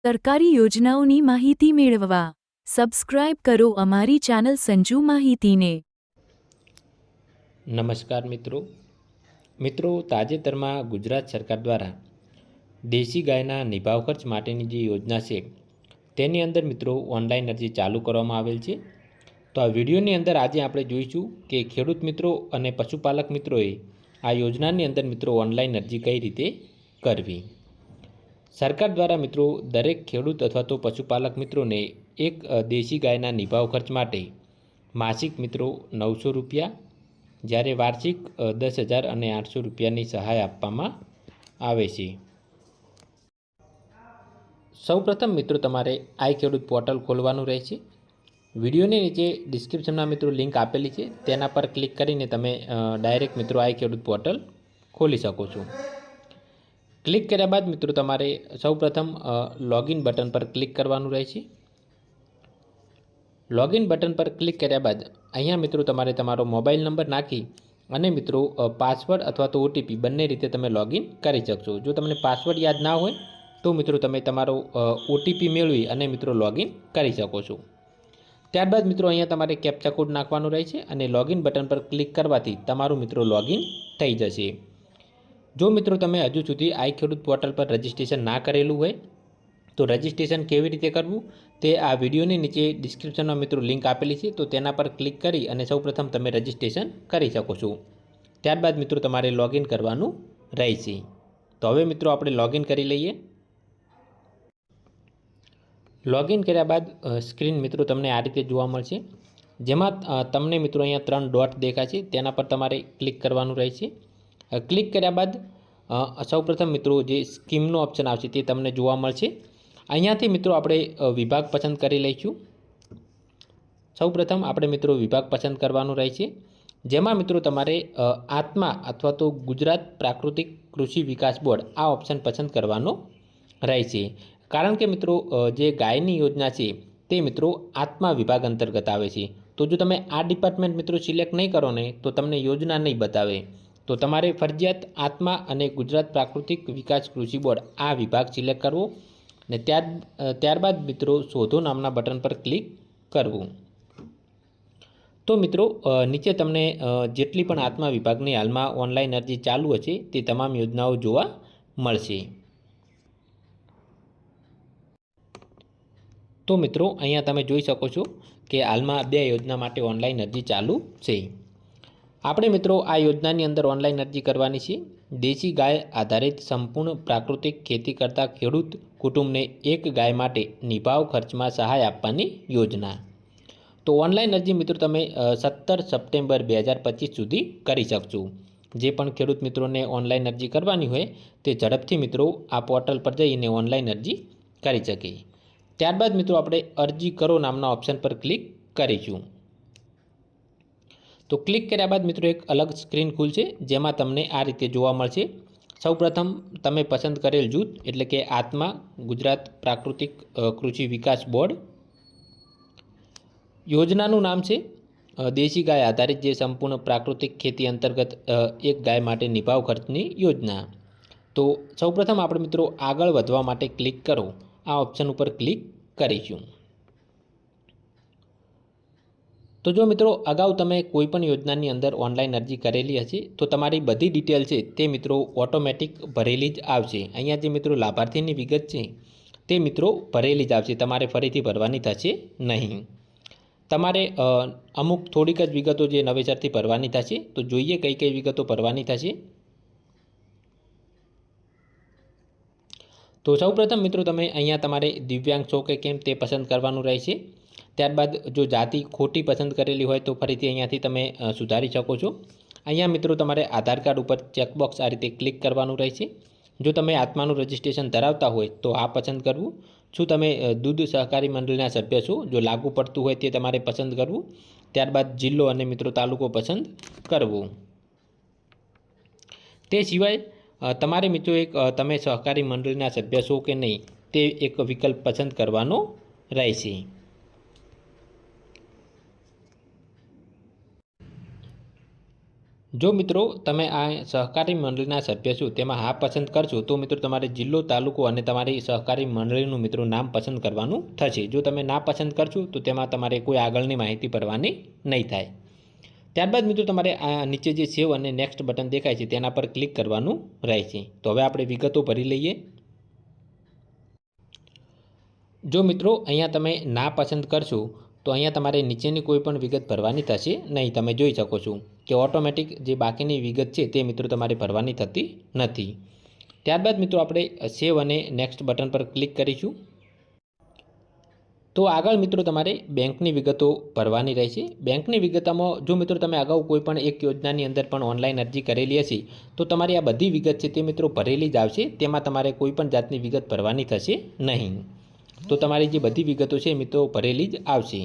સરકારી યોજનાઓની માહિતી મેળવવા સબસ્ક્રાઇબ કરો અમારી ચેનલ સંજુ માહિતીને। નમસ્કાર મિત્રો તાજેતરમાં ગુજરાત સરકાર દ્વારા દેશી ગાયના નિભાવ ખર્ચ માટેની જે યોજના છે તેની અંદર મિત્રો ઓનલાઈન અરજી ચાલુ કરવામાં આવેલ છે। તો આ વિડીયોની અંદર આજે આપણે જોઈશું કે ખેડૂત મિત્રો અને પશુપાલક મિત્રોએ આ યોજનાની અંદર મિત્રો ઓનલાઈન અરજી કઈ રીતે કરવી। સરકાર દ્વારા મિત્રો દરેક ખેડૂત અથવા તો પશુપાલક મિત્રોને એક દેશી ગાયના નિભાવ ખર્ચ માટે માસિક મિત્રો 900 રૂપિયા, જ્યારે વાર્ષિક 10,000 અને 800 રૂપિયાની સહાય આપવામાં આવે છે। સૌપ્રથમ મિત્રો તમારે આઈ ખેડૂત પોર્ટલ ખોલવાનું રહેશે। વિડીયોની નીચે ડિસ્ક્રિપ્શનમાં મિત્રો લિંક આપેલી છે, તેના પર ક્લિક કરીને તમે ડાયરેક્ટ મિત્રો આઈ ખેડૂત પોર્ટલ ખોલી શકો છો। ક્લિક કર્યા બાદ મિત્રો તમારે સૌપ્રથમ લોગિન બટન પર ક્લિક કરવાનું રહેશે। લોગિન બટન પર ક્લિક કર્યા બાદ અહીંયા મિત્રો તમારે તમારો મોબાઈલ નંબર નાખી અને મિત્રો પાસવર્ડ અથવા તો ઓટીપી બંને રીતે તમે લોગિન કરી શકશો। જો તમને પાસવર્ડ યાદ ના હોય તો મિત્રો તમે તમારો ઓટીપી મેળવી અને મિત્રો લોગિન કરી શકો છો। ત્યારબાદ મિત્રો અહીંયા તમારે કેપ્ચા કોડ નાખવાનો રહેશે અને લોગિન બટન પર ક્લિક કરવાથી તમારું મિત્રો લોગિન થઈ જશે। જો મિત્રો તમે હજુ સુધી આઈ ખેડૂત પોર્ટલ પર રજિસ્ટ્રેશન ના કરેલું હોય તો રજિસ્ટ્રેશન કેવી રીતે કરવું તે આ વિડીયોની નીચે ડિસ્ક્રિપ્શનમાં મિત્રો લિંક આપેલી છે, તો તેના પર ક્લિક કરી અને સૌપ્રથમ તમે રજિસ્ટ્રેશન કરી શકો છો। ત્યારબાદ મિત્રો તમારે લોગિન કરવાનું રહેશે। તો હવે મિત્રો આપણે લોગિન કરી લઈએ। લોગિન કર્યા બાદ સ્ક્રીન મિત્રો તમને આ રીતે જોવા મળશે, જેમાં તમને મિત્રો અહીંયા 3 ડોટ દેખાશે, તેના પર તમારે ક્લિક કરવાનું રહેશે। ક્લિક કર્યા બાદ સૌપ્રથમ મિત્રો જે સ્કીમનો ઓપ્શન આવશે તે તમને જોવા મળશે। અહીંયાથી મિત્રો આપણે વિભાગ પસંદ કરી લઈશું। સૌપ્રથમ આપણે મિત્રો વિભાગ પસંદ કરવાનું રહેશે, જેમાં મિત્રો તમારે આત્મા અથવા તો ગુજરાત પ્રાકૃતિક કૃષિ વિકાસ બોર્ડ આ ઓપ્શન પસંદ કરવાનો રહેશે। કારણ કે મિત્રો જે ગાયની યોજના છે તે મિત્રો આત્મા વિભાગ અંતર્ગત આવે છે, તો જો તમે આ ડિપાર્ટમેન્ટ મિત્રો સિલેક્ટ નહીં કરો ને તો તમને યોજના નહીં બતાવે। તો તમારે ફરજિયાત આત્મા અને ગુજરાત પ્રાકૃતિક વિકાસ કૃષિ બોર્ડ આ વિભાગ સિલેક્ટ કરવો ને ત્યારબાદ મિત્રો શોધો નામના બટન પર ક્લિક કરવું। તો મિત્રો નીચે તમને જેટલી પણ આત્મા વિભાગની હાલમાં ઓનલાઈન અરજી ચાલુ હશે તે તમામ યોજનાઓ જોવા મળશે। તો મિત્રો અહીંયા તમે જોઈ શકો છો કે હાલમાં 2 યોજના માટે ઓનલાઈન અરજી ચાલુ છે। આપણે મિત્રો આ યોજનાની અંદર ઓનલાઈન અરજી કરવાની છે દેશી ગાય આધારિત સંપૂર્ણ પ્રાકૃતિક ખેતી કરતા ખેડૂત કુટુંબને એક ગાય માટે નિભાવ ખર્ચમાં સહાય આપવાની યોજના। તો ઓનલાઈન અરજી મિત્રો તમે 17 સપ્ટેમ્બર 2025 સુધી કરી શકશો। જે પણ ખેડૂત મિત્રોને ઓનલાઈન અરજી કરવાની હોય તે ઝડપથી મિત્રો આ પોર્ટલ પર જઈને ઓનલાઈન અરજી કરી શકે। ત્યારબાદ મિત્રો આપણે અરજી કરો નામના ઓપ્શન પર ક્લિક કરીશું। તો ક્લિક કર્યા બાદ મિત્રો એક અલગ સ્ક્રીન ખુલશે, જેમાં તમને આ રીતે જોવા મળશે। સૌપ્રથમ તમે પસંદ કરેલ જૂથ એટલે કે આત્મા ગુજરાત પ્રાકૃતિક કૃષિ વિકાસ બોર્ડ, યોજનાનું નામ છે દેશી ગાય આધારિત જે સંપૂર્ણ પ્રાકૃતિક ખેતી અંતર્ગત એક ગાય માટે નિભાવ ખર્ચની યોજના। તો સૌપ્રથમ આપણે મિત્રો આગળ વધવા માટે ક્લિક કરો આ ઓપ્શન ઉપર ક્લિક કરીશું। તો જો મિત્રો અગાઉ તમે કોઈ પણ યોજનાની અંદર ઓનલાઈન અરજી કરેલી હશે તો તમારી બધી ડિટેલ છે તે મિત્રો ઓટોમેટિક ભરેલી જ આવશે। અહીંયા જે મિત્રો લાભાર્થીની વિગત છે તે મિત્રો ભરેલી જ આવશે, તમારે ફરીથી ભરવાની થશે નહીં। તમારે અમુક થોડીક જ વિગતો જે નવેસરથી ભરવાની થશે। તો જોઈએ કઈ કઈ વિગતો ભરવાની થશે। તો સૌપ્રથમ મિત્રો તમે અહીંયા તમારે દિવ્યાંગ છો કે કેમ તે પસંદ કરવાનું રહેશે। ત્યારબાદ જો જાતિ ખોટી પસંદ કરેલી હોય તો ફરીથી અહીંયાથી તમે સુધારી શકો છો। અહીંયા મિત્રો તમારે આધાર કાર્ડ ઉપર ચેકબોક્સ આ રીતે ક્લિક કરવાનું રહેશે। જો તમે આત્માનું રજિસ્ટ્રેશન ધરાવતા હોય તો આ પસંદ કરવું। શું તમે દૂધ સહકારી મંડળના સભ્ય છો, જો લાગુ પડતું હોય તે તમારે પસંદ કરવું। ત્યારબાદ જિલ્લો અને મિત્રો તાલુકો પસંદ કરવો। તે સિવાય તમારે મિત્રો એક તમે સહકારી મંડળના સભ્ય છો કે નહીં તે એક વિકલ્પ પસંદ કરવાનો રહેશે। જો મિત્રો તમે આ સહકારી મંડળીના સભ્ય છો તેમાં હા પસંદ કરશો તો મિત્રો તમારે જિલ્લો, તાલુકો અને તમારી સહકારી મંડળીનું મિત્રો નામ પસંદ કરવાનું થશે. જો તમે ના પસંદ કરશો તો તેમાં તમારે કોઈ આગળની માહિતી ભરવાની નહીં થાય. ત્યારબાદ મિત્રો તમારે આ નીચે જે સેવ અને નેક્સ્ટ બટન દેખાય છે તેના પર ક્લિક કરવાનું રહેશે. તો હવે આપણે વિગતો ભરી લઈએ. જો મિત્રો અહીંયા તમે ના પસંદ કરશો તો અહીંયા તમારે નીચેની કોઈ પણ વિગત ભરવાની થશે નહીં. તમે જોઈ શકો છો કે ઓટોમેટિક જે બાકીની વિગત છે તે મિત્રો તમારે ભરવાની થતી નથી. ત્યારબાદ મિત્રો આપણે સેવ અને નેક્સ્ટ બટન પર ક્લિક કરીશું. તો આગળ મિત્રો તમારે બેંકની વિગતો ભરવાની રહેશે. બેંકની વિગતોમાં જો મિત્રો તમે અગાઉ કોઈ પણ એક યોજનાની અંદર પણ ઓનલાઈન અરજી કરેલી હશે તો તમારી આ બધી વિગત છે તે મિત્રો ભરેલી જ આવશે. તેમાં તમારે કોઈ પણ જાતની વિગત ભરવાની થશે નહીં. તો તમારી જે બધી વિગતો છે મિત્રો ભરેલી જ આવશે.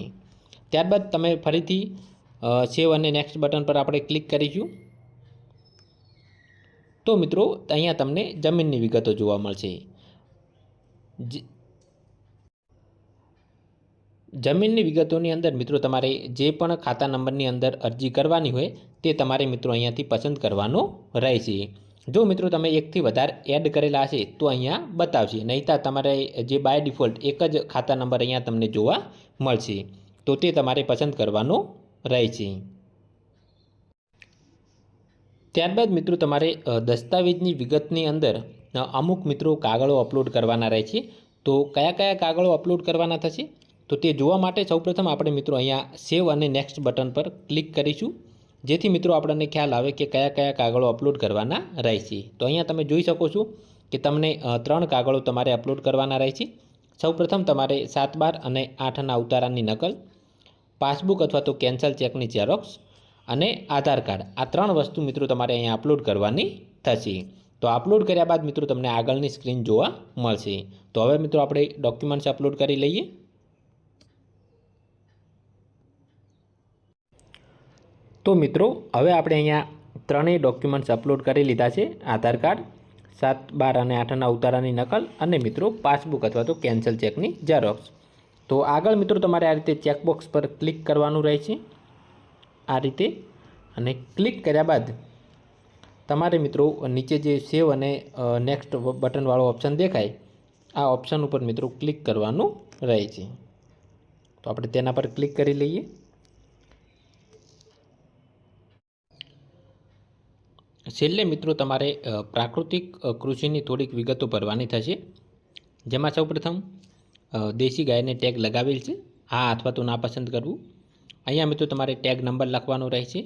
ત્યારબાદ તમે ફરીથી સેવ અને નેક્સ્ટ બટન પર આપણે ક્લિક કરીશું. તો મિત્રો અહીંયા તમને જમીનની વિગતો જોવા મળશે. જમીનની વિગતોની અંદર મિત્રો તમારે જે પણ ખાતા નંબરની અંદર અરજી કરવાની હોય તે તમારે મિત્રો અહીંયાથી પસંદ કરવાનો રહેશે. જો મિત્રો તમે એકથી વધારે એડ કરેલા હશે તો અહીંયા બતાવશે, નહીંતર તમારે જે બાય ડિફોલ્ટ એક જ ખાતા નંબર અહીંયા તમને જોવા મળશે. તો તે તમારે પસંદ કરવાનો રહેશે. ત્યારબાદ મિત્રો તમારે દસ્તાવેજની વિગતની અંદર અમુક મિત્રો કાગળો અપલોડ કરવાના રહેશે. તો કયા કયા કાગળો અપલોડ કરવાના થશે તો તે જોવા માટે સૌપ્રથમ આપણે મિત્રો અહીંયા સેવ અને નેક્સ્ટ બટન પર ક્લિક કરીશું, જેથી મિત્રો આપણને ખ્યાલ આવે કે કયા કયા કાગળો અપલોડ કરવાના રહેશે. તો અહીંયા તમે જોઈ શકો છો કે તમને 3 કાગળો તમારે અપલોડ કરવાના રહેશે. સૌપ્રથમ તમારે 7/12 અને 8ના ઉતારાની નકલ, પાસબુક અથવા તો કેન્સલ ચેકની ઝેરોક્સ અને આધાર કાર્ડ, આ 3 વસ્તુ મિત્રો તમારે અહીંયા અપલોડ કરવાની થશે. તો અપલોડ કર્યા બાદ મિત્રો તમને આગળની સ્ક્રીન જોવા મળશે. તો હવે મિત્રો આપણે ડોક્યુમેન્ટ્સ અપલોડ કરી લઈએ. તો મિત્રો હવે આપણે અહીંયા 3 ડોક્યુમેન્ટ્સ અપલોડ કરી લીધા છે. આધાર કાર્ડ, 7/12 અને 8ના ઉતારાની નકલ અને મિત્રો પાસબુક અથવા તો કેન્સલ ચેકની ઝેરોક્સ. તો આગળ મિત્રો તમારે આ રીતે ચેકબોક્સ પર ક્લિક કરવાનું રહેશે, આ રીતે. અને ક્લિક કર્યા બાદ તમારે મિત્રો નીચે જે સેવ અને નેક્સ્ટ બટનવાળો ઓપ્શન દેખાય આ ઓપ્શન ઉપર મિત્રો ક્લિક કરવાનું રહે છે. તો આપણે તેના પર ક્લિક કરી લઈએ. છેલ્લે મિત્રો તમારે પ્રાકૃતિક કૃષિની થોડીક વિગતો ભરવાની થશે, જેમાં સૌપ્રથમ દેશી ગાયને ટેગ લગાવેલ છે, હા અથવા તો ના પસંદ કરવું. અહીંયા મિત્રો તમારે ટેગ નંબર લખવાનો રહેશે.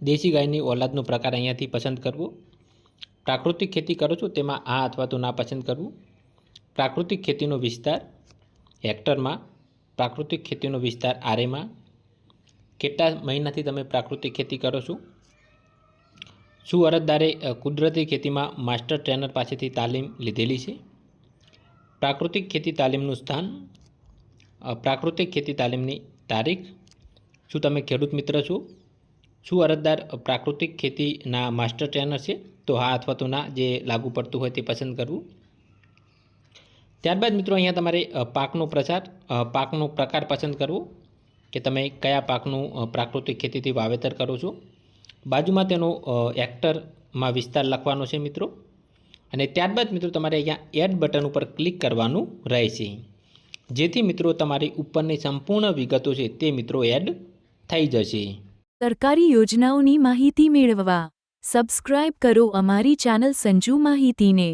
દેશી ગાયની ઓલાદનો પ્રકાર અહીંયાથી પસંદ કરવો. પ્રાકૃતિક ખેતી કરો છો તેમાં હા અથવા તો ના પસંદ કરવું. પ્રાકૃતિક ખેતીનો વિસ્તાર હેક્ટરમાં, પ્રાકૃતિક ખેતીનો વિસ્તાર આરેમાં. કેટલા મહિનાથી તમે પ્રાકૃતિક ખેતી કરો છો? શું અરજદારે કુદરતી ખેતીમાં માસ્ટર ટ્રેનર પાસેથી તાલીમ લીધેલી છે? પ્રાકૃતિક ખેતી તાલીમનું સ્થાન, પ્રાકૃતિક ખેતી તાલીમની તારીખ. શું તમે ખેડૂત મિત્ર છો? શું અરજદાર પ્રાકૃતિક ખેતીના માસ્ટર ટ્રેનર છે? તો હા અથવા તો ના, જે લાગુ પડતું હોય તે પસંદ કરવું. ત્યારબાદ મિત્રો અહીંયા તમારે પાકનો પ્રકાર પસંદ કરવો કે તમે કયા પાકનું પ્રાકૃતિક ખેતીથી વાવેતર કરો છો. બાજુમાં તેનો હેક્ટરમાં વિસ્તાર લખવાનો છે મિત્રો. અને ત્યારબાદ મિત્રો તમારે અહીંયા એડ બટન ઉપર ક્લિક કરવાનું રહેશે, જેથી મિત્રો તમારી ઉપરની સંપૂર્ણ વિગતો છે તે મિત્રો એડ થઈ જશે. સરકારી યોજનાઓની માહિતી મેળવવા સબસ્ક્રાઇબ કરો અમારી ચેનલ સંજુ માહિતીને.